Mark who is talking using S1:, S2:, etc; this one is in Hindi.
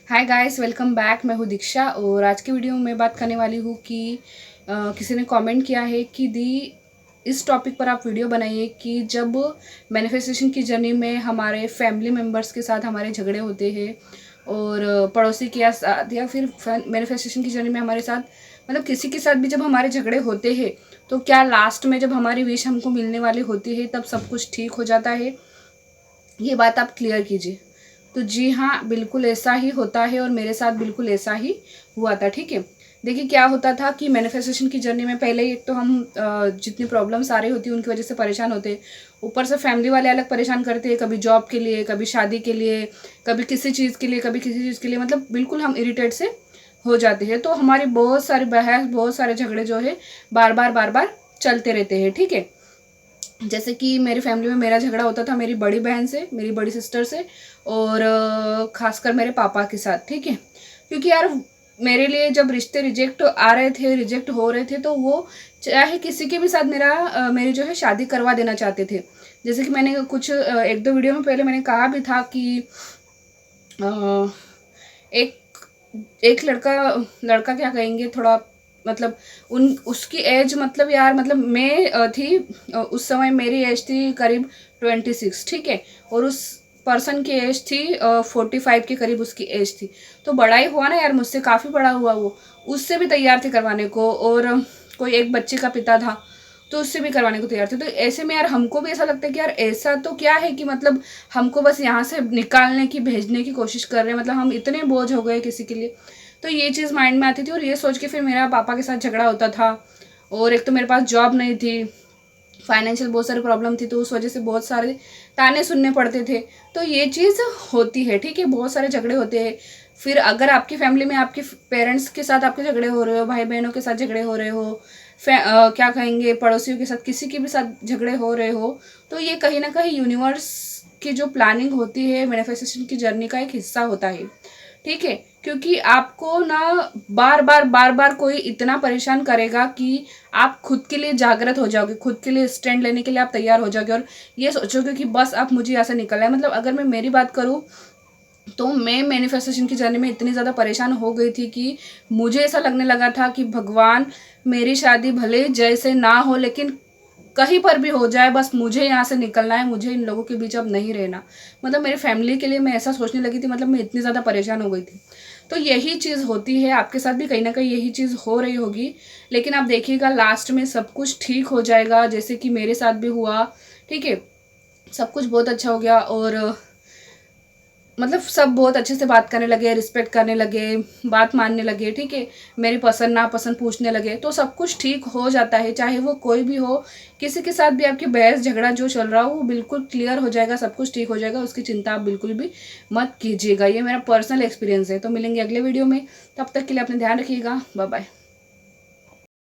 S1: Hi guys, welcome back. मैं हूँ दीक्षा और आज की वीडियो में बात करने वाली हूँ कि किसी ने कमेंट किया है कि दी इस टॉपिक पर आप वीडियो बनाइए कि जब मैनिफेस्टेशन की जर्नी में हमारे फैमिली मेम्बर्स के साथ हमारे झगड़े होते हैं और पड़ोसी के साथ या फिर मैनिफेस्टेशन की जर्नी में हमारे साथ मतलब किसी के साथ भी जब हमारे झगड़े होते हैं तो क्या लास्ट में जब हमारी विश हमको मिलने वाली होती है तब सब कुछ ठीक हो जाता है। ये बात आप क्लियर कीजिए। तो जी हाँ, बिल्कुल ऐसा ही होता है और मेरे साथ बिल्कुल ऐसा ही हुआ था। ठीक है, देखिए क्या होता था कि मैनिफेस्टेशन की जर्नी में पहले एक तो हम जितनी प्रॉब्लम्स आ रही होती है उनकी वजह से परेशान होते हैं। ऊपर से फैमिली वाले अलग परेशान करते हैं, कभी जॉब के लिए, कभी शादी के लिए, कभी किसी चीज़ के लिए, कभी किसी चीज़ के लिए, मतलब बिल्कुल हम इरिटेट से हो जाते हैं। तो हमारी बहुत सारी बहस, बहुत सारे झगड़े जो है बार बार चलते रहते हैं। ठीक है, जैसे कि मेरी फैमिली में मेरा झगड़ा होता था मेरी बड़ी बहन से, मेरी बड़ी सिस्टर से और खासकर मेरे पापा के साथ। ठीक है, क्योंकि यार मेरे लिए जब रिश्ते रिजेक्ट आ रहे थे, रिजेक्ट हो रहे थे, तो वो चाहे किसी के भी साथ मेरी जो है शादी करवा देना चाहते थे। जैसे कि मैंने कुछ एक दो वीडियो में पहले मैंने कहा भी था कि एक एक लड़का लड़का क्या कहेंगे, थोड़ा मतलब उन उसकी एज, मतलब यार मतलब मैं थी उस समय मेरी एज थी करीब 26। ठीक है, और उस पर्सन की एज थी 45 के करीब उसकी एज थी। तो बड़ा ही हुआ ना यार, मुझसे काफ़ी बड़ा हुआ वो। उससे भी तैयार थे करवाने को और कोई एक बच्चे का पिता था तो उससे भी करवाने को तैयार थे। तो ऐसे में यार हमको भी ऐसा लगता है कि यार ऐसा तो क्या है कि मतलब हमको बस यहाँ से निकालने की, भेजने की कोशिश कर रहे हैं, मतलब हम इतने बोझ हो गए किसी के लिए। तो ये चीज़ माइंड में आती थी और ये सोच के फिर मेरा पापा के साथ झगड़ा होता था। और एक तो मेरे पास जॉब नहीं थी, फाइनेंशियल बहुत सारी प्रॉब्लम थी, तो उस वजह से बहुत सारे ताने सुनने पड़ते थे। तो ये चीज़ होती है। ठीक है, बहुत सारे झगड़े होते हैं। फिर अगर आपकी फैमिली में आपके पेरेंट्स के साथ आपके झगड़े हो रहे हो, भाई बहनों के साथ झगड़े हो रहे हो, क्या कहेंगे, पड़ोसियों के साथ, किसी के भी साथ झगड़े हो रहे हो, तो ये कहीं ना कहीं यूनिवर्स की जो प्लानिंग होती है, मैनिफेस्टेशन की जर्नी का एक हिस्सा होता है। ठीक है, क्योंकि आपको ना बार बार कोई इतना परेशान करेगा कि आप खुद के लिए जागृत हो जाओगे, खुद के लिए स्टैंड लेने के लिए आप तैयार हो जाओगे और ये सोचोगे कि बस अब मुझे यहाँ से निकलना है। मतलब अगर मैं मेरी बात करूँ तो मैं मैनिफेस्टेशन की जर्नी में इतनी ज़्यादा परेशान हो गई थी कि मुझे ऐसा लगने लगा था कि भगवान, मेरी शादी भले जैसे ना हो लेकिन कहीं पर भी हो जाए, बस मुझे यहाँ से निकलना है, मुझे इन लोगों के बीच अब नहीं रहना। मतलब मेरी फैमिली के लिए मैं ऐसा सोचने लगी थी, मतलब मैं इतनी ज़्यादा परेशान हो गई थी। तो यही चीज़ होती है, आपके साथ भी कहीं ना कहीं यही चीज़ हो रही होगी। लेकिन आप देखिएगा लास्ट में सब कुछ ठीक हो जाएगा, जैसे कि मेरे साथ भी हुआ। ठीक है, सब कुछ बहुत अच्छा हो गया और मतलब सब बहुत अच्छे से बात करने लगे, रिस्पेक्ट करने लगे, बात मानने लगे। ठीक है, मेरी पसंद नापसंद पूछने लगे, तो सब कुछ ठीक हो जाता है, चाहे वो कोई भी हो। किसी के साथ भी आपकी बहस झगड़ा जो चल रहा हो वो बिल्कुल क्लियर हो जाएगा, सब कुछ ठीक हो जाएगा, उसकी चिंता आप बिल्कुल भी मत कीजिएगा। ये मेरा पर्सनल एक्सपीरियंस है। तो मिलेंगे अगले वीडियो में, तब तक के लिए अपने ध्यान रखिएगा। Bye bye.